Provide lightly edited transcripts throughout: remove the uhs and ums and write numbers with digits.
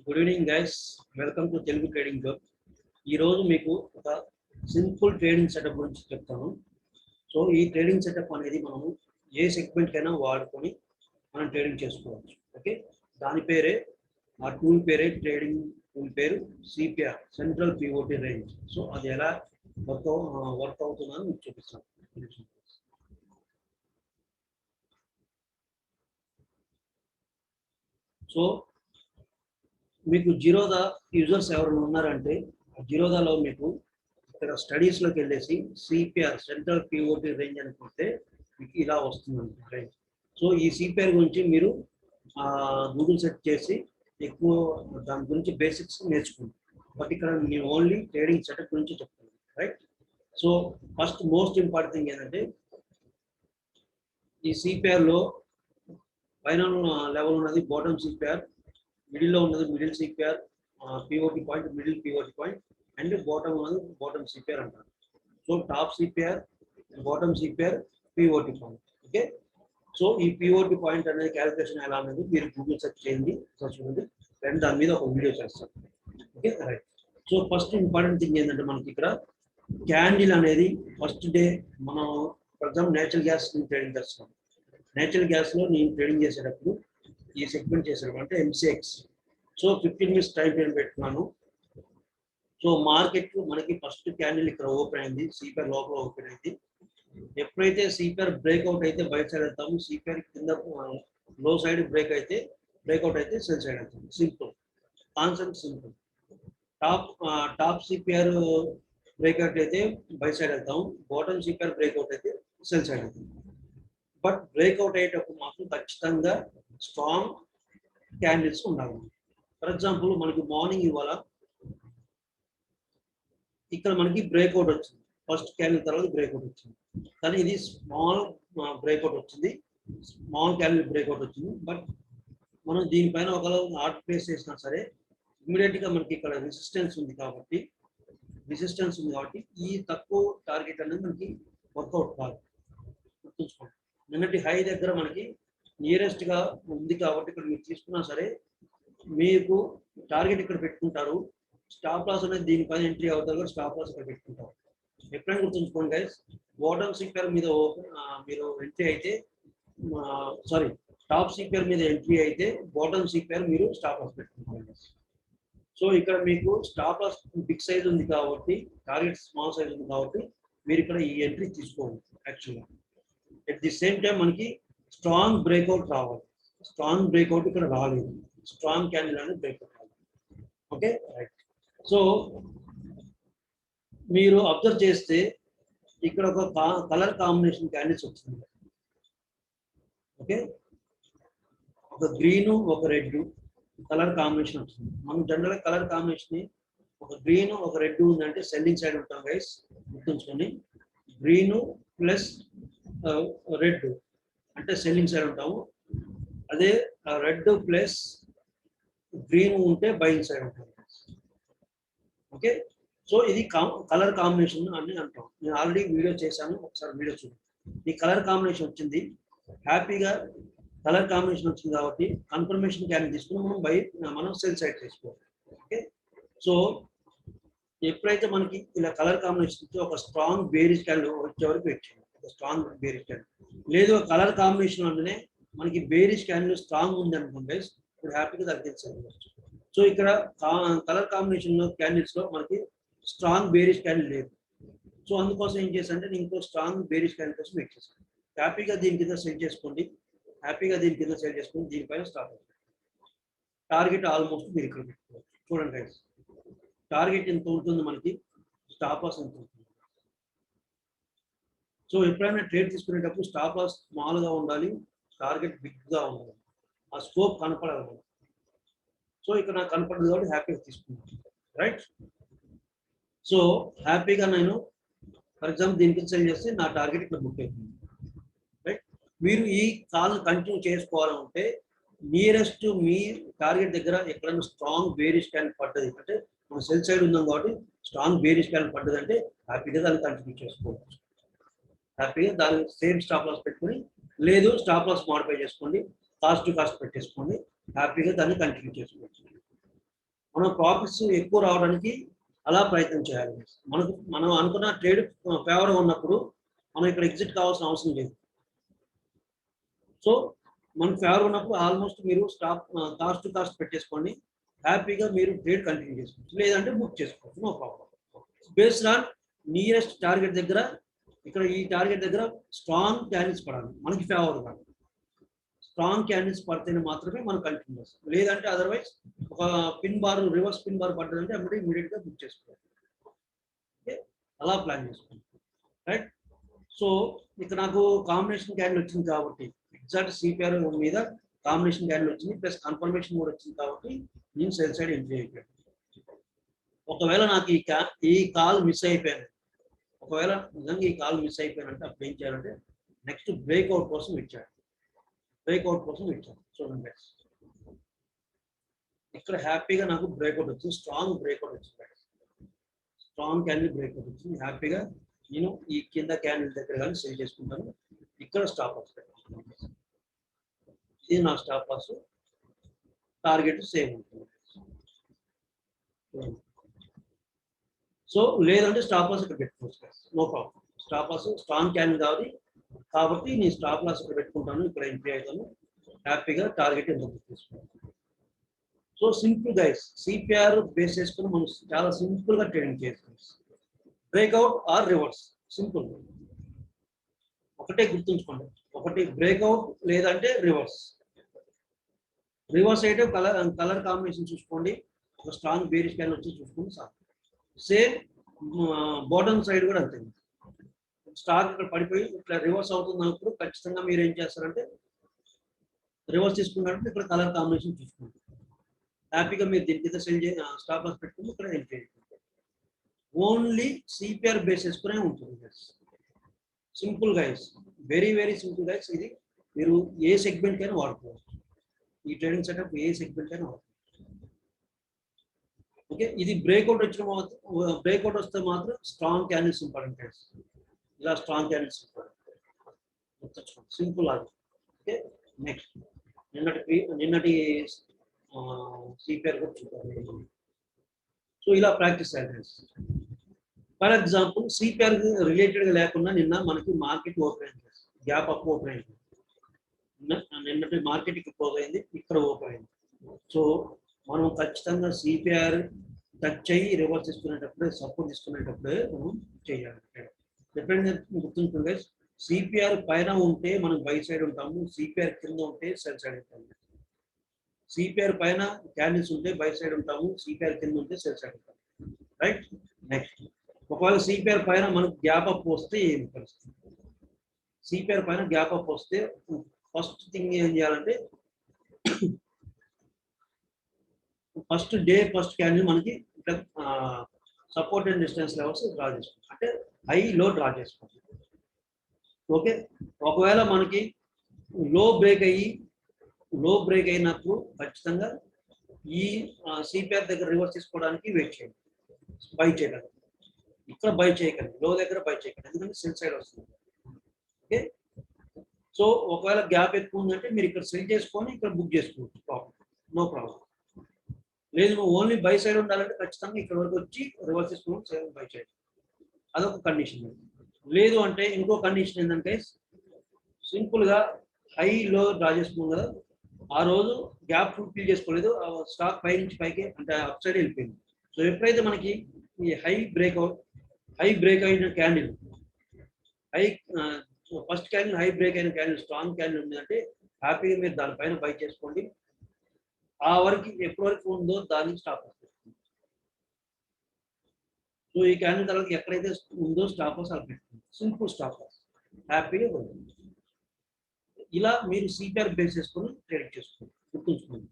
Good evening guys, welcome to Telugu trading club. ఈరోజు మీకు ఒక సింపుల్ ట్రేడింగ్ సెటప్ గురించి చెప్తాను. సో ఈ ట్రేడింగ్ సెటప్ అనేది మనము ఏ సెగ్మెంట్కైనా వాడుకొని మనం ట్రేడింగ్ చేసుకోవచ్చు. ఓకే, దాని పేరే ఆ టూల్ పేరే ట్రేడింగ్ టూల్ పేరు CPR, central POT range. So అది ఎలా వర్క్ అవుతుందని మీకు చూపిస్తాను. సో మీకు జీరోదా యూజర్స్ ఎవరైనా ఉన్నారంటే జీరోదాలో మీకు ఇక్కడ స్టడీస్లోకి వెళ్ళేసి సిపిఆర్, సెంట్రల్ పిఓటి రేంజ్ అని కొడితే మీకు ఇలా వస్తుందండి రేంజ్. సో ఈ సిపిఆర్ గురించి మీరు గూగుల్ సెర్చ్ చేసి ఎక్కువ దాని గురించి బేసిక్స్ నేర్చుకోండి. బట్ ఇక్కడ నేను ఓన్లీ ట్రేడింగ్ సెటప్ గురించి చెప్తాను, right? So first most important thing ఏంటంటే ఈ సిపిఆర్లో పైన లెవెల్ ఉన్నది బాటమ్ సిపిఆర్, మిడిల్లో ఉన్నది middle CPR, POT point, middle POT point, and bottom ఉన్నది బాటమ్ సిపిఆర్ అంటారు. So top CPR, bottom CPR, POT point. Okay, so ఈ పిఓటి పాయింట్ అనేది క్యాలిక్యులేషన్ ఎలా అనేది మీరు గూగుల్ సెర్చ్ చేయండి, అండ్ దాని మీద ఒక వీడియో చేస్తాను. Okay, right. So first important thing ఏంటంటే మనకి ఇక్కడ క్యాండిల్ అనేది ఫస్ట్ డే మనం for example natural gas trading చేస్తాం. నేచురల్ గ్యాస్లో నేను ట్రేడింగ్ చేసేటప్పుడు ఈ సెగ్మెంట్ చేసేటప్పుడు అంటే MCX. So 15 minutes time frame పెట్టుకున్నాను. సో మార్కెట్ మనకి ఫస్ట్ క్యాండిల్ ఇక్కడ ఓపెన్ అయింది, సిపిఆర్ లోపల ఓపెన్ అయింది. ఎప్పుడైతే సిపిఆర్ బ్రేక్అవుట్ అయితే బయట సైడ్ వెళ్తాము, సిపిఆర్ కింద లో సైడ్ బ్రేక్అవుట్ అయితే సెల్ సైడ్ వెళ్తాము. Simple concept, simple. Top CPR breakout అయితే బై సైడ్ వెళ్తాము, బాటమ్ సిపిఆర్ బ్రేక్అవుట్ అయితే సెల్ సైడ్ వెళ్తాము. బట్ బ్రేక్అవుట్ అయ్యేటప్పుడు మాత్రం ఖచ్చితంగా స్ట్రాంగ్ క్యాండిల్స్ ఉండాలి. ఫర్ ఎగ్జాంపుల్ మనకి మార్నింగ్ ఇవాళ ఇక్కడ మనకి బ్రేక్అవుట్ వచ్చింది, ఫస్ట్ క్యాండిల్ తర్వాత బ్రేక్అవుట్ వచ్చింది, కానీ ఇది స్మాల్ బ్రేక్అవుట్ వచ్చింది, స్మాల్ క్యాండిల్ బ్రేక్అవుట్ వచ్చింది. బట్ మనం దీనిపైన ఒకవేళ ఆర్డర్ ప్లేస్ చేసినా సరే ఇమీడియట్గా మనకి ఇక్కడ రెసిస్టెన్స్ ఉంది కాబట్టి ఈ తక్కువ టార్గెట్ అనేది మనకి వర్కౌట్ కాదు. గుర్తుంచుకోండి, నిన్నటి హై దగ్గర మనకి నియరెస్ట్గా ఉంది కాబట్టి ఇక్కడ మీరు తీసుకున్నా సరే మీకు టార్గెట్ ఇక్కడ పెట్టుకుంటారు, స్టాప్ లాస్ అనేది దీనిపైన ఎంట్రీ అవుతారు కూడా స్టాప్ లాస్ ఇక్కడ పెట్టుకుంటారు. ఎప్పుడైనా గుర్తుంచుకోండి గైస్, బాటమ్ సిపిఆర్ మీద మీరు ఎంట్రీ అయితే టాప్ సిపిఆర్ మీద ఎంట్రీ అయితే బాటమ్ సిపిఆర్ మీరు స్టాప్ లాస్ పెట్టుకుంటారు. సో ఇక్కడ మీకు స్టాప్ లాస్ బిగ్ సైజ్ ఉంది కాబట్టి, టార్గెట్ స్మాల్ సైజ్ ఉంది కాబట్టి మీరు ఇక్కడ ఈ ఎంట్రీ తీసుకోవాలి. యాక్చువల్గా ఎట్ ది సేమ్ టైం మనకి స్ట్రాంగ్ బ్రేక్అవుట్ రావాలి. స్ట్రాంగ్ బ్రేక్అవుట్ ఇక్కడ రాలేదు, స్ట్రాంగ్ క్యాండిల్ అనేది బ్రేక్అవుట్ రావాలి. Okay, right. సో మీరు అబ్జర్వ్ చేస్తే ఇక్కడ ఒక కలర్ కాంబినేషన్ క్యాండిల్స్ వచ్చింది. ఓకే, ఒక గ్రీను ఒక రెడ్ కలర్ కాంబినేషన్ వచ్చింది. మనం జనరల్గా కలర్ కాంబినేషన్ ఒక గ్రీన్ ఒక రెడ్ ఉందంటే సెల్లింగ్ సైడ్ ఉంటాం గైస్, గుర్తుంచుకోండి. గ్రీను ప్లస్ రెడ్ అంటే సెల్లింగ్ సైడ్ ఉంటాము, అదే రెడ్ ప్లస్ గ్రీన్ ఉంటే బయింగ్ సైడ్ ఉంటాం. ఓకే, సో ఇది కలర్ కాంబినేషన్ అని అంటాం. నేను ఆల్రెడీ వీడియో చేశాను, ఒకసారి వీడియో చూడండి. ఈ కలర్ కాంబినేషన్ వచ్చింది, హ్యాపీగా కలర్ కాంబినేషన్ వచ్చింది కాబట్టి కన్ఫర్మేషన్ క్యాండిల్ తీసుకుని మనం సెల్ సైడ్ చేసుకోవాలి. ఓకే, సో ఎప్పుడైతే మనకి ఇలా కలర్ కాంబినేషన్ వచ్చి ఒక స్ట్రాంగ్ బేరిష్ క్యాండిల్ వచ్చే వరకు పెట్టింది, ఒక స్ట్రాంగ్ బేరిష్ క్యాండిల్ లేదు కలర్ కాంబినేషన్ అంటేనే మనకి బేరిష్ క్యాండిల్ స్ట్రాంగ్ ఉంది అనుకోండి, ఇప్పుడు హ్యాపీగా తగ్గించాలి. సో ఇక్కడ కలర్ కాంబినేషన్ క్యాండిల్స్ లో మనకి స్ట్రాంగ్ బేరిష్ క్యాండిల్ లేదు. సో అందుకోసం ఏం చేశానంటే నేను ఇంకో స్ట్రాంగ్ బేరిష్ క్యాండిల్ కోసం వెయిట్ చేశాను. హ్యాపీగా దీని కింద సెల్ చేసుకోండి, దీనిపైన స్టాప్ అవుతుంది. టార్గెట్ ఆల్మోస్ట్ మీరు ఇక్కడ పెట్టుకోవచ్చు. చూడండి గైస్, టార్గెట్ ఎంత ఉంటుంది మనకి, స్టాప్ లాస్ ఎంత ఉంటుంది. సో ఎప్పుడైనా ట్రేడ్ తీసుకునేటప్పుడు స్టాప్ లాస్ స్మాల్గా ఉండాలి, టార్గెట్ బిగ్గా ఉండాలి, ఆ స్కోప్ కనపడాలి. సో ఇక్కడ నాకు కనపడదు కాబట్టి హ్యాపీగా తీసుకున్నాను, రైట్. సో హ్యాపీగా నేను ఫర్ ఎగ్జాంపుల్ దీనికి సెల్ చేస్తే నా టార్గెట్ ఇక్కడ బుక్ అవుతుంది, రైట్. మీరు ఈ కాల్ కంటిన్యూ చేసుకోవాలంటే నియరెస్ట్ మీ టార్గెట్ దగ్గర ఎక్కడైనా స్ట్రాంగ్ బేరిష్ క్యాండిల్ పడ్డది అంటే మనం సెల్ సైడ్ ఉన్నాం కాబట్టి స్ట్రాంగ్ బేరిష్ క్యాండిల్ పడ్డది అంటే హ్యాపీగా దాన్ని కంటిన్యూ చేసుకోవచ్చు. హ్యాపీగా దాన్ని సేమ్ స్టాప్ లాస్ పెట్టుకుని, లేదు స్టాప్ లాస్ మోడిఫై చేసుకోండి, కాస్ట్ టు కాస్ట్ పెట్టేసుకోండి, హ్యాపీగా దాన్ని కంటిన్యూ చేసుకోవచ్చు. మనం ప్రాఫిట్స్ ఎక్కువ రావడానికి అలా ప్రయత్నం చేయాలి. మనం అనుకున్న ట్రేడ్ ఫేవర్గా ఉన్నప్పుడు మనం ఇక్కడ ఎగ్జిట్ కావాల్సిన అవసరం లేదు. సో మనకు ఫేవర్ ఉన్నప్పుడు ఆల్మోస్ట్ మీరు స్టాప్ కాస్ట్ టు కాస్ట్ పెట్టేసుకోండి, హ్యాపీగా మీరు ట్రేడ్ కంటిన్యూ చేసుకోవచ్చు, లేదంటే బుక్ చేసుకోవచ్చు, no problem. Based on nearest target దగ్గర, ఇక్కడ ఈ టార్గెట్ దగ్గర స్ట్రాంగ్ క్యాండిల్స్ పడాలి మనకి ఫేవర్గా. స్ట్రాంగ్ క్యాండిల్స్ పడితేనే మాత్రమే మనం కంటిన్యూ చేస్తాం, లేదంటే అదర్వైజ్ ఒక pin bar reverse pin bar పడ్డదంటే అప్పుడు ఇమీడియట్గా బుక్ చేసుకోవాలి. ఓకే, అలా ప్లాన్ చేసుకోండి, రైట్. సో ఇక్కడ నాకు కాంబినేషన్ క్యాండిల్ వచ్చింది కాబట్టి, ఎగ్జాక్ట్ సిపిఆర్ మీద కాంబినేషన్ క్యాండిల్ వచ్చింది, ప్లస్ కన్ఫర్మేషన్ కూడా వచ్చింది కాబట్టి నేను సెల్ సైడ్ ఎంట్రీ అయిపోయాను. ఒకవేళ నాకు ఈ కాల్ మిస్ అయిపోయాను, ఒకవేళ నిజంగా ఈ కాల్ మిస్ అయిపోయానంటే అప్పుడు ఏం చేయాలంటే నెక్స్ట్ బ్రేక్అవుట్ కోసం ఇచ్చాడు, బ్రేక్అవుట్ కోసం ఇచ్చాను. చూడండి ఇక్కడ హ్యాపీగా నాకు బ్రేక్అవుట్ వచ్చింది, స్ట్రాంగ్ బ్రేక్అవుట్ వచ్చింది, స్ట్రాంగ్ క్యాండిల్ బ్రేక్అవుట్ వచ్చింది. హ్యాపీగా నేను ఈ కింద క్యాండిల్ దగ్గర కానీ సెల్ చేసుకుంటాను. ఇక్కడ స్టాప్ లాస్ పెట్టాను, ఇది నా స్టాప్ లాస్, టార్గెట్ సేమ్ ఉంటుంది. సో లేదంటే స్టాప్ లాస్ ఇక్కడ పెట్టుకోవచ్చు, no problem. Stop loss strong candle కావాలి కాబట్టి నేను స్టాప్ లాస్ ఇక్కడ పెట్టుకుంటాను, ఇక్కడ ఎంట్రీ అవుతాను, హ్యాపీగా టార్గెట్ ఎంత తీసుకుంటాను. So simple guys, CPR base చేసుకుని మనం చాలా సింపుల్ గా ట్రేడింగ్ చేసుకోవచ్చు. బ్రేక్అవుట్ ఆర్ రివర్స్, సింపుల్, ఒకటే గుర్తుంచుకోండి, ఒకటి బ్రేక్అవుట్ లేదంటే రివర్స్. రివర్స్ అయితే కలర్ కాంబినేషన్ చూసుకోండి, ఒక స్ట్రాంగ్ బేరిష్ క్యాండిల్ వచ్చి చూసుకోండి సార్. సేమ్ బాటమ్ సైడ్ కూడా అంతే, స్టాక్ ఇక్కడ పడిపోయి ఇట్లా రివర్స్ అవుతున్నప్పుడు ఖచ్చితంగా మీరు ఏం చేస్తారంటే రివర్స్ తీసుకున్నట్టు ఇక్కడ కలర్ కాంబినేషన్ చూసుకోండి, హ్యాపీగా మీరు దీని కింద సెల్ స్టాప్ లాస్ పెట్టుకుని ఇక్కడ ఎంట్రీ అయిపోతుంది. ఓన్లీ సిపిఆర్ బేస్ చేసుకునే ఉంటుంది. Simple guys, very very simple guys. ఇది మీరు ఏ సెగ్మెంట్ కైనా వాడుకోవచ్చు, ఈ ట్రేడింగ్ సెటప్ ఏ సెగ్మెంట్ కైనా వాడుకోవచ్చు. ఓకే, ఇది బ్రేక్అవుట్ వచ్చిన బ్రేక్అవుట్ వస్తే మాత్రం స్ట్రాంగ్ క్యాండిల్స్ ఇంపార్టెంట్ గైస్, ఇలా స్ట్రాంగ్ క్యాండిల్స్ ఇంపార్టెంట్, సింపుల్ అది. ఓకే, నెక్స్ట్ నిన్నటి సిపిఆర్ కూడా చూద్దాం. సో ఇలా ప్రాక్టీస్ చేయాలి. ఫర్ ఎగ్జాంపుల్ సిపిఆర్ రిలేటెడ్ లేకుండా నిన్న మనకి మార్కెట్ ఓపెన్ అయింది, గ్యాప్ అప్ ఓపెన్ అయింది, నిన్నటి మార్కెట్ ఇక్కడ క్లోజ్ అయింది, ఇక్కడ ఓపెన్ అయింది. సో మనం ఖచ్చితంగా సిపిఆర్ టచ్ అయ్యి రివర్స్ తీసుకునేటప్పుడే, సపోర్ట్ తీసుకునేటప్పుడే మనం చేయాలి. డిఫరెంట్ గుర్తుంటుంది, సిపిఆర్ పైన ఉంటే మనం బై సైడ్ ఉంటాము, సిపిఆర్ కింద ఉంటే సెల్ సైడ్ ఉంటాము. సిపిఆర్ పైన క్యాండిల్స్ ఉంటే బై సైడ్ ఉంటాము, సిపిఆర్ కింద ఉంటే సెల్ సైడ్ ఉంటాము, రైట్. నెక్స్ట్ ఒకవేళ సిపిఆర్ పైన మనకు గ్యాప్ అప్ వస్తే ఏం పరిస్థితి, సిపిఆర్ పైన గ్యాప్ అప్ వస్తే ఫస్ట్ థింగ్ ఏం చేయాలంటే ఫస్ట్ డే ఫస్ట్ క్యాండిల్ మనకి support and distance levels draw చేసుకోండి, అంటే హై లో డ్రా చేసుకోండి. ఓకే, ఒకవేళ మనకి లో బ్రేక్ అయినప్పుడు ఖచ్చితంగా ఈ సిపిఆర్ దగ్గర రివర్స్ తీసుకోవడానికి వెయిట్ చేయండి, బై చేయగలరు. ఇక్కడ బై చేయకండి, లో దగ్గర బై చేయకండి, ఎందుకంటే సెల్ సైడ్ వస్తుంది. ఓకే, సో ఒకవేళ గ్యాప్ ఎక్కువ ఉందంటే మీరు ఇక్కడ సెల్ చేసుకొని ఇక్కడ బుక్ చేసుకోవచ్చు, ప్రాబ్లం, నో ప్రాబ్లం. లేదు నువ్వు ఓన్లీ బై సైడ్ ఉండాలంటే ఖచ్చితంగా ఇక్కడ వరకు వచ్చి రివర్స్ తీసుకుని బై చేయాలి, అదొక కండిషన్. లేదు అంటే ఇంకో కండిషన్ ఏంటంటే సింపుల్గా హై లో డ్రా చేసుకున్నాం కదా, ఆ రోజు గ్యాప్ ఫుల్ చేసుకోలేదు, స్టాక్ పై నుంచి పైకి అంటే అప్ సైడ్ వెళ్ళిపోయింది. సో ఎప్పుడైతే మనకి ఈ హై బ్రేక్ అయిన candle, first candle high break అయిన క్యాండిల్, స్ట్రాంగ్ క్యాండిల్ ఉందంటే హ్యాపీగా మీరు దానిపైన బై చేసుకోండి, ఆ వరకు ఎప్పటి వరకు ఉందో దాన్ని స్టాప్ వస్తుంది. సో ఈ క్యాండిల్ తర్వాత ఎక్కడైతే ఉందో స్టాప్ లాస్ అలా పెట్టుకోండి, సింపుల్ స్టాప్ లాస్, హ్యాపీగా ఉంటుంది. ఇలా మీరు సిపిఆర్ బేస్ చేసుకొని ట్రేడ్ చేసుకోండి. గుర్తుంచుకోండి,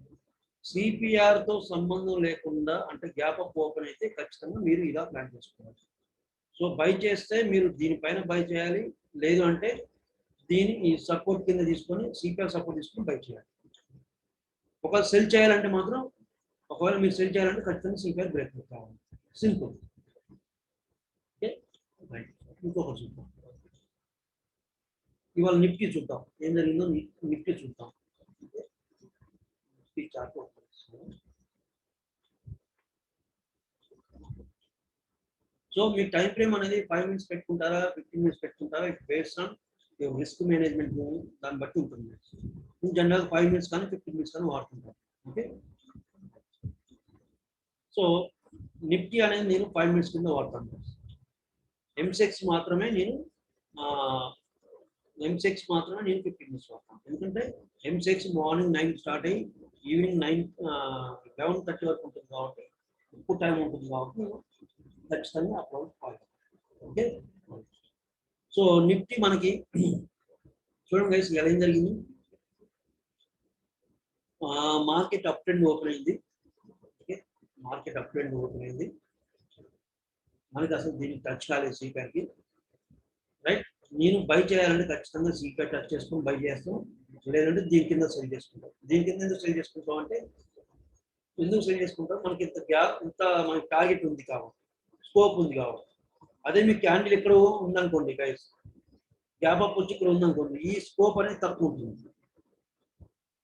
సిపిఆర్తో సంబంధం లేకుండా అంటే గ్యాప్ అప్ ఓపెన్ అయితే ఖచ్చితంగా మీరు ఇలా ప్లాన్ చేసుకోవాలి. సో బై చేస్తే మీరు దీనిపైన బై చేయాలి, లేదు అంటే దీని ఈ సపోర్ట్ కింద తీసుకొని సిపిఆర్ సపోర్ట్ తీసుకొని బై చేయాలి. ఒకవేళ సెల్ చేయాలంటే మాత్రం, ఒకవేళ మీరు సెల్ చేయాలంటే ఖచ్చితంగా సిపిఆర్ బ్రేక్ కావాలి, సింపుల్. ఓకే, ఇంకొకటి చూద్దాం, ఇవాళ నిఫ్టీ చూద్దాం, ఏం జరిగిందో నిఫ్టీ చూద్దాం. నిఫ్టీ చార్ట్ సో మీ టైం ఫ్రేమ్ అనేది 5 మినిట్స్ పెట్టుకుంటారా 15 మినిట్స్ పెట్టుకుంటారా it based on your risk management దాన్ని బట్టి ఉంటుంది. జనరల్ 5 మినిట్స్ కానీ 15 మినిట్స్ కానీ వాడుతుంటారు. ఓకే, సో నిఫ్టీ అనేది నేను 5 మినిట్స్ కింద వాడతాను. ఎంసెక్స్ మాత్రమే నేను 15 మినిట్స్ వాడతాను. ఎందుకంటే ఎంసెక్స్ మార్నింగ్ 9 స్టార్ట్ అయ్యి ఈవినింగ్ 11:30 వరకు ఉంటుంది కాబట్టి ఎక్కువ టైం ఉంటుంది కాబట్టి ఖచ్చితంగా అప్పుడు వాడతాను. ఓకే, సో నిఫ్టీ మనకి చూడండి గైస్ ఎలా ఏం జరిగింది. మార్కెట్ అప్ ట్రెండ్ ఓపెన్ అయింది. Okay, market up trend open అయింది. మనకి అసలు దీనికి టచ్ కాలేదు సీపీఆర్కి, రైట్. నేను బై చేయాలంటే ఖచ్చితంగా సీపీఆర్ టచ్ చేసుకొని బై చేస్తాం, లేదంటే దీని కింద సెల్ చేసుకుంటాం. దీని కింద ఎందుకు సెల్ చేసుకుంటాం అంటే ఎందుకు సెల్ చేసుకుంటాం, మనకి ఇంత గ్యాప్, ఇంత మనకి టార్గెట్ ఉంది కాబట్టి, స్కోప్ ఉంది కాబట్టి. అదే మీ క్యాండిల్ ఇక్కడ ఉందనుకోండి గైస్, గ్యాప్ అప్ వచ్చి ఇక్కడ ఉందనుకోండి, ఈ స్కోప్ అనేది తక్కువ ఉంటుంది.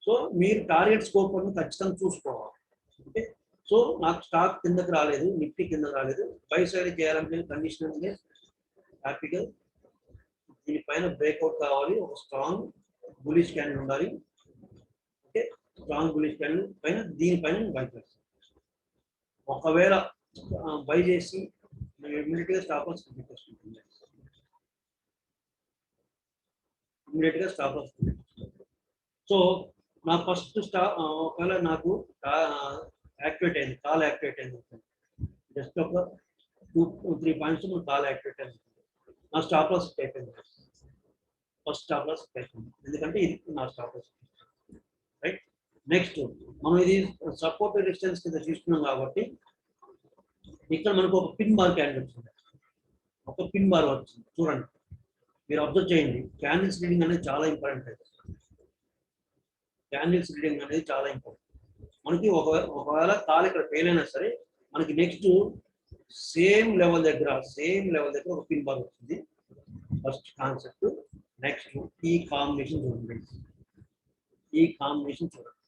సో మీరు టార్గెట్ స్కోప్ అనేది ఖచ్చితంగా చూసుకోవాలి. ఓకే, సో నాకు స్టాక్ కిందకి రాలేదు, నిఫ్టీ కిందకి రాలేదు, బై సైడ్ చేయాలంటే కండిషన్ అంటే హ్యాపీగా దీనిపైన బ్రేక్అవుట్ కావాలి, ఒక స్ట్రాంగ్ బులిష్ క్యాండిల్ ఉండాలి. ఓకే, స్ట్రాంగ్ బులిష్ క్యాండిల్ పైన దీనిపైన బై చేస్తాను. ఒకవేళ బై చేసి ఇమీడియట్గా స్టాప్ లాస్ కంప్లీట్ చేసుకుంటుంది. ఇమీడియట్గా స్టాప్ లాస్ కంప్లీట్ చేసుకుంటుంది. సో నా ఫస్ట్ ఒకవేళ నాకు యాక్టివేట్ అయింది, కాల్ యాక్టివేట్ అయింది, జస్ట్ ఒక 2-3 పాయింట్స్ కాల్ యాక్టివేట్ అయింది, నా స్టాప్ లాస్ అయిపోయింది. ఫస్ట్ స్టాప్ లాస్ అయిపోయింది, ఎందుకంటే ఇది నా స్టాప్ లాస్, రైట్. నెక్స్ట్ మనం ఇది సపోర్ట్ రెసిస్టెన్స్ కింద తీసుకున్నాం కాబట్టి ఇక్కడ మనకు ఒక పిన్ బార్ క్యాండిల్ వచ్చింది, ఒక పిన్ బార్ వచ్చింది. చూడండి, మీరు అబ్జర్వ్ చేయండి, క్యాండిల్స్ రీడింగ్ అనేది చాలా ఇంపార్టెంట్ అయితే, క్యాండిల్స్ రీడింగ్ అనేది చాలా ఇంపార్టెంట్. మనకి ఒకవేళ కాల్ ఇక్కడ ఫెయిల్ అయినా సరే మనకి నెక్స్ట్ సేమ్ లెవెల్ దగ్గర ఒక పిన్ బార్ వచ్చింది. First concept. నెక్స్ట్ ఈ కాంబినేషన్ చూడండి, ఈ కాంబినేషన్ చూడండి.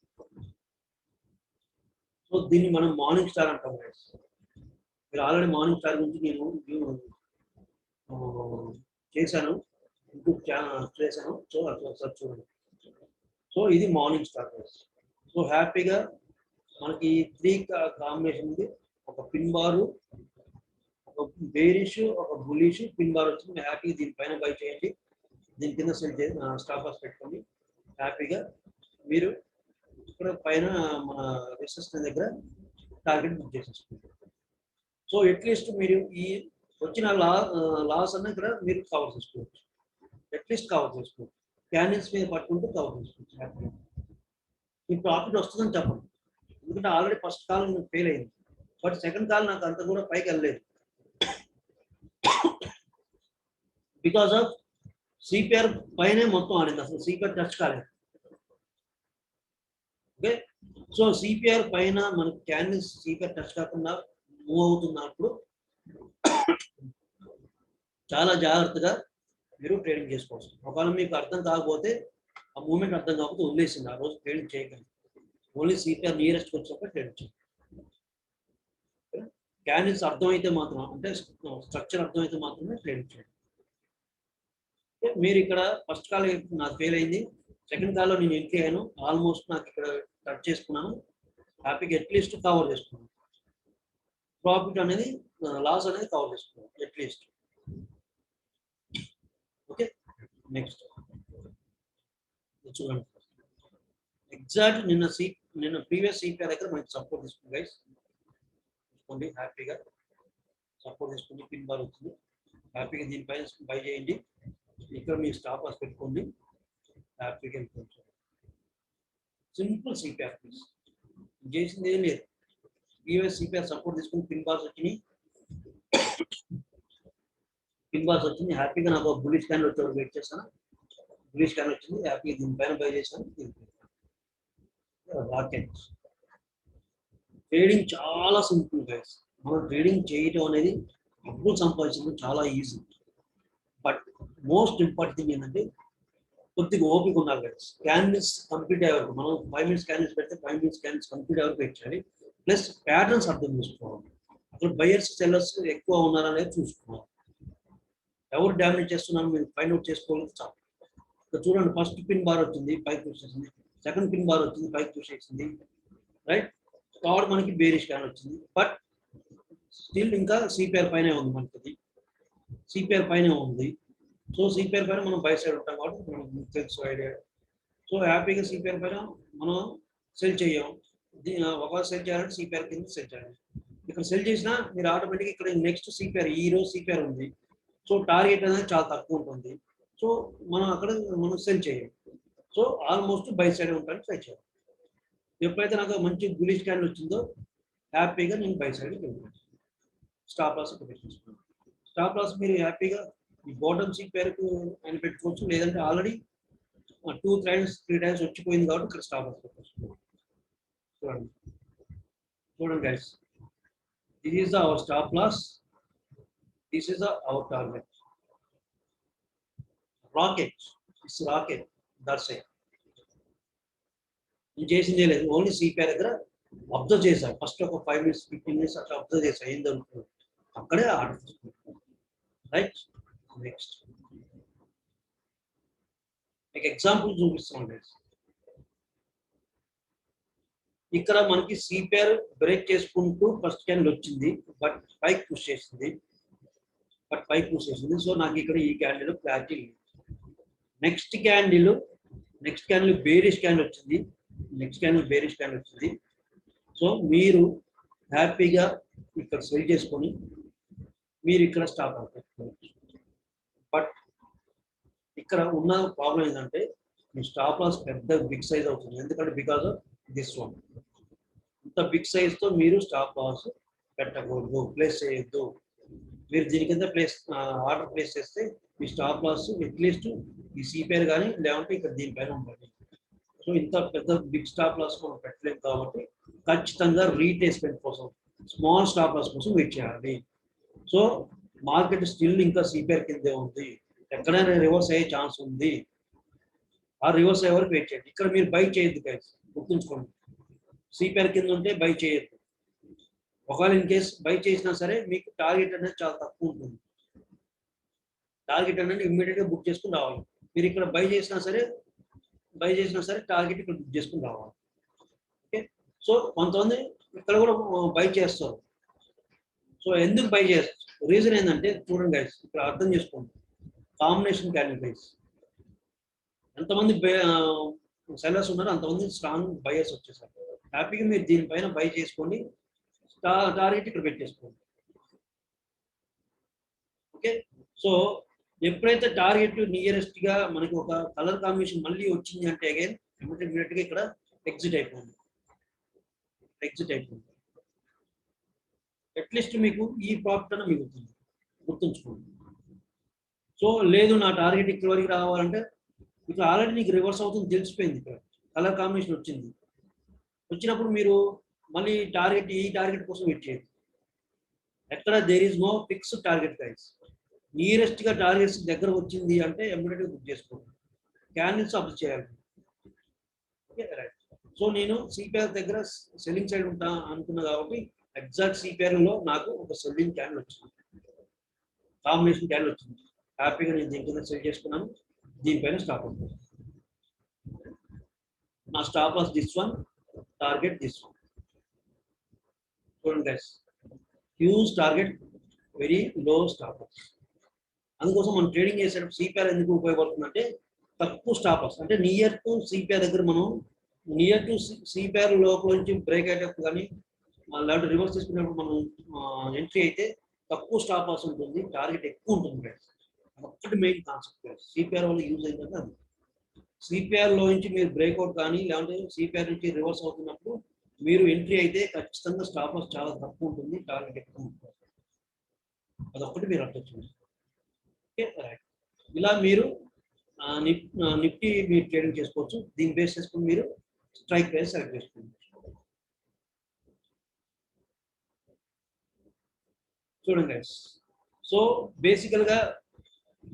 సో దీన్ని మనం మార్నింగ్ స్టార్ అంటాం. మీరు ఆల్రెడీ మార్నింగ్ స్టార్ గురించి నేను చేశాను, యూట్యూబ్ ఛానల్ చేశాను. సో ఒకసారి చూడండి. సో ఇది మార్నింగ్ స్టార్. సో హ్యాపీగా మనకి 3 కాంబినేషన్ ఉంది. ఒక పిన్ బారు, ఒక బేరిష్, ఒక బులిష్ పిన్ బార్ వచ్చింది. హ్యాపీగా దీనిపైన బై చేయండి, దీని కింద సెల్ స్టాప్ లాస్ పెట్టుకోండి. హ్యాపీగా మీరు ఇక్కడ పైన మన రెసిస్టెన్స్ దగ్గర టార్గెట్ బుక్ చేసేసుకుంటారు. సో అట్లీస్ట్ మీరు ఈ వచ్చిన లాస్ అన్న ఇక్కడ మీరు కవర్ చేసుకోవచ్చు, అట్లీస్ట్ కవర్ చేసుకోవచ్చు. క్యాండిల్స్ మీద పట్టుకుంటూ కవర్ చేసుకోవచ్చు. హ్యాపీగా మీ ప్రాఫిట్ వస్తుందని చెప్పండి, ఎందుకంటే ఆల్రెడీ ఫస్ట్ కాల్ ఫెయిల్ అయింది, బట్ సెకండ్ కాల్ నాకు అంత కూడా పైకి వెళ్ళలేదు. బికాస్ ఆఫ్ సిపిఆర్ పైనే మొత్తం ఆడింది, అసలు సిపిఆర్ టచ్ కాలేదు. ఓకే, సో సిపిఆర్ పైన మనకి క్యాండిల్స్ సిపిఆర్ టచ్ కాకుండా మూవ్ అవుతున్నప్పుడు చాలా జాగ్రత్తగా మీరు ట్రేడింగ్ చేసుకోవచ్చు. ఒకవేళ మీకు అర్థం కాకపోతే, ఆ మూమెంట్ అర్థం కాకపోతే వదిలేసింది, ఆ రోజు ట్రేడింగ్ చేయకండి. ఓన్లీ సిపిఆర్ నియరెస్ట్ వచ్చాక ట్రేడింగ్ చేయండి. క్యాండిల్స్ అర్థమైతే మాత్రం, అంటే స్ట్రక్చర్ అర్థమైతే మాత్రమే ట్రేడింగ్ చేయండి. మీరు ఇక్కడ ఫస్ట్ కాల్ నాకు ఫెయిల్ అయింది, సెకండ్ కాల్లో నేను ఎంట్రీ అయ్యాను, ఆల్మోస్ట్ నాకు ఇక్కడ టచ్ చేసుకున్నాను, హ్యాపీగా అట్లీస్ట్ కవర్ చేసుకున్నాను. ప్రాఫిట్ అనేది, లాస్ అనేది కవర్ చేసుకున్నాను అట్లీస్ట్. ఓకే, నెక్స్ట్ చూడండి. ఎగ్జాక్ట్ నిన్న ప్రీవియస్ సిపిఆర్ దగ్గర మనకి సపోర్ట్ తీసుకుంది గైస్, తీసుకోండి. హ్యాపీగా సపోర్ట్ తీసుకుని పిన్ బార్ వచ్చింది, హ్యాపీగా దీనిపైన బై చేయండి. ఇక్కడ మీ స్టాప్ లాస్ పెట్టుకోండి, హ్యాపీగా వెళ్ళిపోవచ్చు. సింపుల్ సిపిఆర్ ప్లీజ్, చేసింది ఏం లేదు. ప్రీవియస్ సిపిఆర్ సపోర్ట్ తీసుకుని పిన్ బార్స్ వచ్చినాయి, హ్యాపీగా నాకు బులిష్ క్యాండిల్ వచ్చే వెయిట్ చేశాను, బులిష్ క్యాండిల్ వచ్చింది, హ్యాపీగా దీనిపైన బై చేశాను. ట్రేడింగ్ చాలా సింపుల్ గైస్. మనం ట్రేడింగ్ చేయడం అనేది డబ్బులు సంపాదించడం చాలా easy, but most important thing ఏంటంటే కొద్దిగా ఓపిక ఉండాలి గైస్. క్యాండిల్స్ కంప్లీట్ అయ్యే వరకు, మనం 5 మినిట్స్ క్యాండిల్స్ పెడితే 5 మినిట్స్ క్యాండిల్స్ కంప్లీట్ అయ్యే వరకు వెయిట్ చేయాలి. ప్లస్ ప్యాటర్న్స్ అర్థం చేసుకోవాలి. అక్కడ బయర్స్ సెల్లర్స్ ఎక్కువ ఉన్నారా అనేది చూసుకోవాలి. ఎవరు డామినేట్ చేస్తున్నారో మీరు ఫైండ్ అవుట్ చేసుకోవాలి. చాలు. ఇక్కడ చూడండి, ఫస్ట్ పిన్ బార్ వచ్చింది పైకి చూసేసింది, సెకండ్ పిన్ బార్ వచ్చింది పైకి చూసేసింది, రైట్. థర్డ్ మనకి బేరిష్ స్కాన్ వచ్చింది, బట్ స్టిల్ ఇంకా సిపిఆర్ పైనే ఉంది, మనకి సిపిఆర్ పైనే ఉంది. సో సిపిఆర్ పైన మనం బై సైడ్ ఉంటాం కాబట్టి మనకు తెలుసు ఐడియా. సో హ్యాపీగా సిపిఆర్ పైన మనం సెల్ చేయం. ఒక సెల్ చేయాలంటే సిపిఆర్ కింద సెల్ చేయాలి. ఇక్కడ సెల్ చేసినా మీరు ఆటోమేటిక్గా ఇక్కడ నెక్స్ట్ సిపిఆర్, ఈ రోజు సిపిఆర్ ఉంది. సో టార్గెట్ అనేది చాలా తక్కువ ఉంటుంది. సో మనం అక్కడ మనం సెల్ చేయం. సో ఆల్మోస్ట్ బై సైడ్ ఉంటానికి ట్రై చేయాలి. ఎప్పుడైతే నాకు మంచి బులిష్ క్యాండిల్ వచ్చిందో హ్యాపీగా నేను బై సైడ్కి వెళ్తాను. స్టాప్ లాస్ పెట్టేసుకున్నాను. స్టాప్ లాస్ మీరు హ్యాపీగా ఈ బాటమ్ సిపిఆర్కు అని పెట్టుకోవచ్చు, లేదంటే ఆల్రెడీ 2 times 3 times వచ్చిపోయింది కాబట్టి ఇక్కడ స్టాప్ లాస్ పెట్టేసుకున్నాను. చూడండి చూడండి guys, this is our stop loss, this is our target. Rocket, it's rocket, that's it. నేను చేసిందే లేదు, ఓన్లీ సిపిఆర్ దగ్గర అబ్జర్వ్ చేశాను. ఫస్ట్ ఒక 5 minutes 15 minutes అట్లా అబ్జర్వ్ చేశాను, ఏం జరుగుతుంది అక్కడే ఆర్డర్ తీసుకుంటాను. రైట్, నెక్స్ట్ మీకు ఎగ్జాంపుల్ చూపిస్తాను. ఇక్కడ మనకి సిపిఆర్ బ్రేక్ చేసుకుంటూ ఫస్ట్ క్యాండిల్ వచ్చింది, బట్ పైకి పుష్ చేసింది, సో నాకు ఇక్కడ ఈ క్యాండిల్ క్లారిటీ లేదు. నెక్స్ట్ క్యాండిల్ బేరిష్ క్యాండిల్ వచ్చింది, సో మీరు హ్యాపీగా ఇక్కడ సెల్ చేసుకొని మీరు ఇక్కడ స్టాప్ అవుతారు. బట్ ఇక్కడ ఉన్న ప్రాబ్లం ఏంటంటే మీ స్టాప్ లాస్ పెద్ద బిగ్ సైజ్ అవుతుంది. ఎందుకంటే బికాస్ ఆఫ్ దిస్ వన్. ఇంత బిగ్ సైజ్ తో మీరు స్టాప్ లాస్ పెట్టకూడదు, ప్లేస్ చేయొద్దు. మీరు దీని కింద ఆర్డర్ ప్లేస్ చేస్తే మీ స్టాప్ లాస్ అట్లీస్ట్ ఈ సిపిఆర్ కానీ లేదంటే ఇక్కడ దీనిపైన ఉండాలి. సో ఇంత పెద్ద బిగ్ స్టాప్ లాస్ మనం పెట్టలేము కాబట్టి ఖచ్చితంగా రీటేస్మెంట్ కోసం, స్మాల్ స్టాప్ లాస్ కోసం వెయిట్ చేయాలి. సో మార్కెట్ స్టిల్ ఇంకా సిపిఆర్ కిందే ఉంది, ఎక్కడైనా రివర్స్ అయ్యే ఛాన్స్ ఉంది. ఆ రివర్స్ అయ్యే వరకు వెయిట్ చేయండి. ఇక్కడ మీరు బై చేయొద్దు గైస్, గుర్తుంచుకోండి. సిపిఆర్ కింద ఉంటే బై చేయొద్దు. ఒకవేళ ఇన్ కేస్ బై చేసినా సరే మీకు టార్గెట్ అనేది చాలా తక్కువ ఉంటుంది. టార్గెట్ అనేది ఇమ్మీడియట్ గా బుక్ చేసుకుని రావాలి. మీరు ఇక్కడ బై చేసినా సరే టార్గెట్ ఇక్కడ బుక్ చేసుకుని రావాలి. ఓకే, సో కొంతమంది ఇక్కడ కూడా బై చేస్తారు. సో ఎందుకు బై చేస్తారు, రీజన్ ఏంటంటే చూడండి గైస్, ఇక్కడ అర్థం చేసుకోండి. కాంబినేషన్ క్యాండిల్ ప్రైస్ ఎంతమంది సెల్లర్స్ ఉన్నారు, అంతమంది స్ట్రాంగ్ బయర్స్ వచ్చేసారు. హ్యాపీగా మీరు దీనిపైన బై చేసుకోండి, టార్గెట్ ఇక్కడ పెట్టేసుకోండి. ఓకే, సో ఎప్పుడైతే టార్గెట్ నియరెస్ట్ గా మనకి ఒక కలర్ కాంబినేషన్ మళ్ళీ వచ్చింది అంటే అగైన్ ఇమీడియట్ గా ఇక్కడ ఎగ్జిట్ అయిపోయింది. అట్లీస్ట్ మీకు ఈ ప్రాఫిట్ అన్న మిగులుతుంది, గుర్తుంచుకోండి. సో లేదు నా టార్గెట్ ఇక్కడ వరకు రావాలంటే ఇక్కడ ఆల్రెడీ నీకు రివర్స్ అవుతుంది తెలిసిపోయింది. ఇక్కడ కలర్ కాంబినేషన్ వచ్చినప్పుడు మీరు మళ్ళీ ఈ టార్గెట్ కోసం వెయిట్ చేయండి. ఎక్కడ there is no fixed target guys. Nearest గా టార్గెట్స్ దగ్గర వచ్చింది అంటే ఇమ్మీడియట్ గా బుక్ చేసుకోండి, క్యాండిల్స్ అబ్జర్వ్ చేయాలి. Okay right. సో నేను సిపిఆర్ దగ్గర సెల్లింగ్ సైడ్ ఉంటా అనుకున్నా కాబట్టి ఎగ్జాక్ట్ సిపిఆర్ లో నాకు ఒక సెల్లింగ్ క్యాండిల్ వచ్చింది, కాంబినేషన్ క్యాండిల్ వచ్చింది. హ్యాపీగా నేను దీని కింద సెల్ చేసుకున్నాను, దీనిపైన స్టాప్ అవుతుంది. నా stop loss this one, target this one. చూడండి guys, huge target, very low stop loss. అందుకోసం మనం ట్రేడింగ్ చేసేటప్పుడు సిపిఆర్ ఎందుకు ఉపయోగపడుతుందంటే తక్కువ స్టాప్ లాస్, అంటే నియర్ టు సిపిఆర్ దగ్గర మనం సిపిఆర్ లోపల నుంచి బ్రేక్ అయ్యేటప్పుడు కానీ లేదంటే రివర్స్ తీసుకునేటప్పుడు మనం ఎంట్రీ అయితే తక్కువ స్టాప్ లాస్ ఉంటుంది, టార్గెట్ ఎక్కువ ఉంటుంది. ఒక్కటి మెయిన్ కాన్సెప్ట్ సిపిఆర్ వల్ల యూజ్ అయిందంటే అది. సిపిఆర్ లో నుంచి మీరు బ్రేక్అవుట్ కానీ లేదంటే సిపిఆర్ నుంచి రివర్స్ అవుతున్నప్పుడు మీరు ఎంట్రీ అయితే ఖచ్చితంగా స్టాప్ లాస్ చాలా తక్కువ ఉంటుంది, టార్గెట్ ఎక్కువ ఉంటుంది. అదొక్కటి మీరు అర్థం చేసుకోండి. Okay right. ఇలా మీరు నిఫ్టీ మీరు ట్రేడింగ్ చేసుకోవచ్చు. దీన్ని బేస్ చేసుకుని మీరు స్ట్రైక్ ప్రైస్ సెలెక్ట్ చేసుకోండి. చూడండి గైస్, సో బేసికల్ గా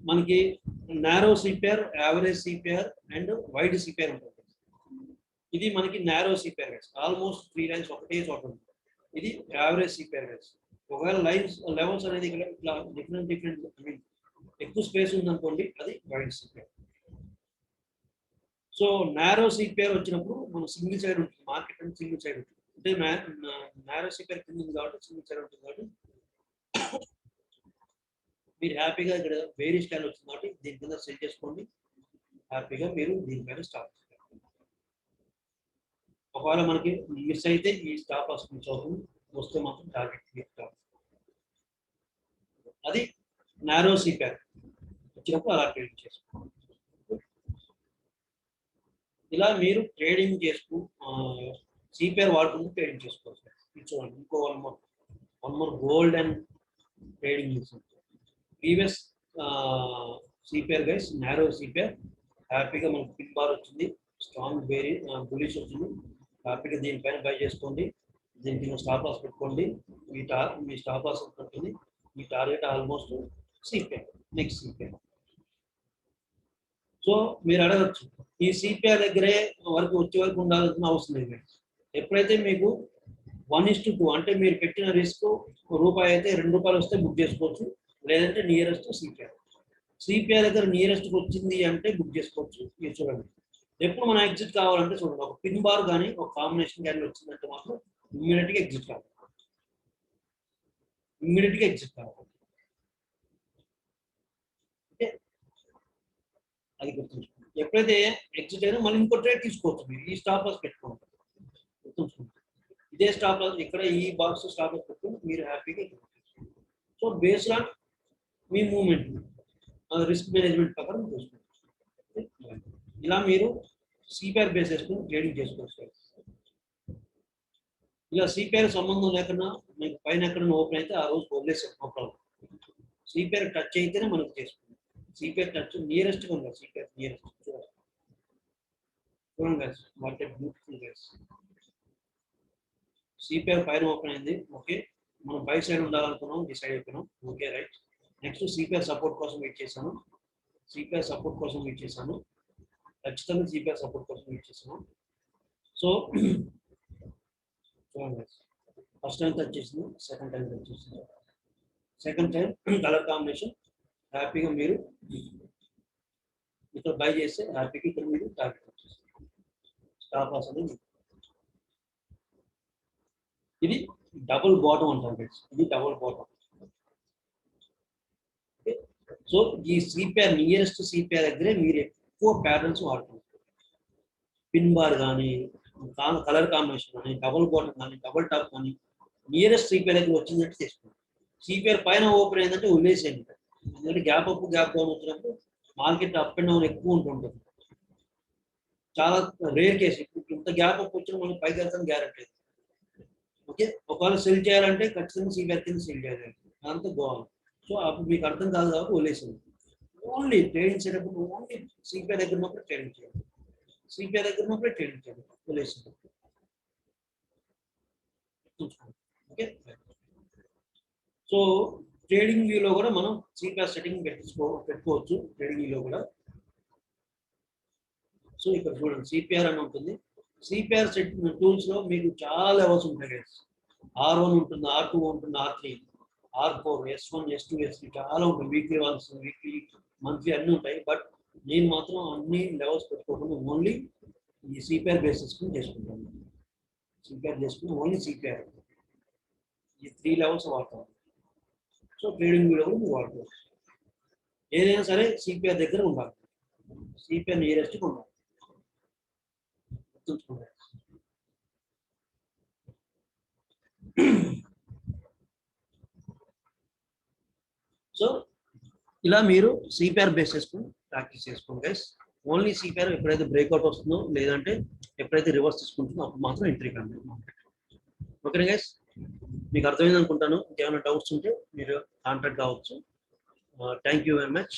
మనకి narrow CPR, average CPR and wide CPR ఉంటుంది. ఇది మనకి narrow CPR guys, almost 3 lines ఒకటే చోట ఉంటుంది. ఇది యావరేజ్ సిపిఆర్ గైస్. ఒకవేళ లెవెల్స్ అనేది ఇక్కడ ఇట్లా డిఫరెంట్ ఐ మీన్ ఎక్కువ స్పేస్ ఉందనుకోండి, అది wide CPR. So narrow CPR వచ్చినప్పుడు మనం సింగిల్ సైడ్ ఉంటుంది, మార్కెట్ అంటే సింగిల్ సైడ్ ఉంటుంది. అంటే నారో సిపిఆర్ కింద ఉంది కాబట్టి సింగిల్ సైడ్ ఉంటుంది కాబట్టి మీరు హ్యాపీగా ఇక్కడ వేరీ స్టైల్ వచ్చింది కాబట్టి దీని కింద సెల్ చేసుకోండి. హ్యాపీగా మీరు దీనిపైన స్టాప్ చేస్తారు. ఒకవేళ మనకి మిస్ అయితే ఈ స్టాప్ లాస్ మిస్ అవుతుంది, వస్తే మాత్రం టార్గెట్ క్లియర్ స్టాప్. అది నారో సిపిఆర్ వచ్చినప్పుడు అలా ట్రేడ్ చేసుకోండి. ఇలా మీరు ట్రేడింగ్ చేసుకు సిపిఆర్ వాడుకుంటూ ట్రేడింగ్ చేసుకోవచ్చు. చూడండి, ఇంకో one more gold and trading previous CPR guys, narrow CPR హ్యాపీగా మనకు పిన్ బార్ వచ్చింది, స్ట్రాంగ్ వేరీ బులిష్ వచ్చింది. హ్యాపీగా దీనిపైన బై చేసుకోండి, దీనికి స్టాప్ లాస్ పెట్టుకోండి. మీ స్టాప్ లాస్ ఉంటుంది, మీ target almost CPR, next CPR. So మీరు అడగచ్చు, ఈ సిపిఆర్ దగ్గరే వరకు వచ్చే వరకు ఉండాల్సిన అవసరం లేదు. ఎప్పుడైతే మీకు 1:2 అంటే మీరు పెట్టిన రిస్క్ రూపాయి అయితే ₹2 వస్తే బుక్ చేసుకోవచ్చు, లేదంటే నియరెస్ట్ సిపిఆర్. సిపిఆర్ దగ్గర నియరెస్ట్కి వచ్చింది అంటే బుక్ చేసుకోవచ్చు. మీరు చూడండి, ఎప్పుడు మనం ఎగ్జిట్ కావాలంటే చూడండి, ఒక పిన్ బార్ కానీ ఒక కాంబినేషన్ కానీ వచ్చిందంటే మాత్రం ఇమ్మీడియట్గా ఎగ్జిట్ కావాలి, ఇమ్మీడియట్గా ఎగ్జిట్ కావాలి. ఓకే, అది గుర్తుంచుకోండి. ఎప్పుడైతే ఎగ్జిట్ అయినా మళ్ళీ ఇంకో ట్రేడ్ తీసుకోవచ్చు, మీరు ఈ స్టాప్ లాస్ పెట్టుకోండి, గుర్తుంచుకోండి. ఇదే స్టాప్ లాస్ ఇక్కడ ఈ బాక్స్ స్టాప్ లాస్ పెట్టుకుని మీరు హ్యాపీగా. So based on me movement risk management ప్రకారం చూసుకోవచ్చు. ఇలా మీరు సిపిఆర్ బేస్ చేసుకుని ట్రేడింగ్ చేసుకోవచ్చు. ఇలా సిపిఆర్ సంబంధం లేకుండా మీకు పైన ఎక్కడైనా ఓపెన్ అయితే ఆ రోజు వదిలేసారు, నో ప్రాబ్లం. సిపిఆర్ టచ్ అయితేనే మనకు చేసుకుంటాం. సిపిఆర్ టచ్ నియరెస్ట్గా ఉంది, సిపిఆర్ నియరెస్ట్ చూడండి guys, what a beautiful guys. CPR పైన ఓపెన్ అయింది, ఓకే. మనం బై సైడ్ ఉండాలనుకున్నాం, డిసైడ్ అయిపోయినాం, okay right. Next CPR support కోసం వెయిట్ చేశాను, సిపిఆర్ సపోర్ట్ కోసం వెయిట్ చేశాను, ఖచ్చితంగా సిపిఆర్ సపోర్ట్ కోసం వెయిట్ చేశాను. సో చూడండి, ఫస్ట్ టైం టచ్ చేసింది, సెకండ్ టైం టచ్ చేసింది, సెకండ్ టైం కలర్ కాంబినేషన్. హ్యాపీగా మీరు ఇక్కడ బై చేస్తే హ్యాపీగా ఇక్కడ మీరు టార్గెట్ వచ్చేస్తారు. స్టాప్ లాస్ అనేది ఇది డబుల్ బాటమ్ అంటారు, ఇది డబుల్ బాటమ్. సో ఈ సిపిఆర్ నియరెస్ట్ సిపిఆర్ దగ్గరే మీరు ఎక్కువ ప్యాటర్న్స్ వాడుతున్నారు. పిన్ బార్ కానీ, కలర్ కాంబినేషన్ కానీ, డబుల్ బాటమ్ కానీ, డబుల్ టాప్ కానీ నియరెస్ట్ సిపిఆర్ దగ్గర వచ్చిందంటే తీసుకోండి. సిపిఆర్ పైన ఓపెన్ అయిందంటే వదిలేసేయండి, ఎందుకంటే గ్యాప్ అప్ గ్యాప్ డౌన్ వచ్చినప్పుడు మార్కెట్ అప్ అండ్ డౌన్ ఎక్కువ ఉంటుంటుంది. చాలా రేర్ కేసు, ఇప్పుడు ఇంత గ్యాప్ అప్ వచ్చిన మనకి పైకి వెళ్తాను గ్యారెంటీ. ఓకే, ఒకవేళ సెల్ చేయాలంటే ఖచ్చితంగా సిపిఆర్ కింద సెల్ చేయాలి, అంతా బాగుంది. సో అప్పుడు మీకు అర్థం కాదు కాబట్టి వదిలేసింది. ఓన్లీ ట్రేడింగ్ చేసేటప్పుడు ఓన్లీ సిపిఆర్ దగ్గర మాత్రం ట్రేడింగ్ చేయాలి, సిపిఆర్ దగ్గర మాత్రం ట్రేడింగ్ చేయాలి, వదిలేసింది. ఓకే, సో ట్రేడింగ్ వ్యూలో కూడా మనం సిపిఆర్ సెట్టింగ్ పెట్టుకోవచ్చు ట్రేడింగ్ వ్యూలో కూడా. సో ఇక్కడ చూడండి, సిపిఆర్ అని ఉంటుంది. సిపిఆర్ సెట్ టూల్స్ లో మీకు చాలా లెవెల్స్ ఉంటాయి. R1 ఉంటుంది, R2 ఉంటుంది, R3, R4, S1, S2, S3 చాలా ఉంటాయి. వీక్లీ వన్స్, వీక్లీ, మంత్లీ అన్నీ ఉంటాయి. బట్ నేను మాత్రం అన్ని లెవెల్స్ పెట్టుకోకుండా ఓన్లీ ఈ సిపిఆర్ బేసిస్ చేసుకుంటాను. సిపిఆర్ చేసుకుని ఓన్లీ సిపిఆర్ ఈ 3 లెవెల్స్ వాడతాను. సో ట్రేడింగ్ వ్యూలో కూడా మీరు వాడుకోవచ్చు. ఏదైనా సరే సిపిఆర్ దగ్గర ఉండాలి, సిపిఆర్ నియరెస్ట్గా ఉండాలి, గుర్తుంచుకోండి. సో ఇలా మీరు సిపిఆర్ బేస్ చేసుకుని ప్రాక్టీస్ చేసుకోండి గైస్. ఓన్లీ సిపిఆర్ ఎప్పుడైతే బ్రేక్అవుట్ వస్తుందో, లేదంటే ఎప్పుడైతే రివర్స్ తీసుకుంటుందో అప్పుడు మాత్రం ఎంట్రీ కండి. ఓకే గైస్, మీకు అర్థమైంది అనుకుంటాను. ఇంకేమైనా డౌట్స్ ఉంటే మీరు కాంటాక్ట్ కావచ్చు. Thank you very much.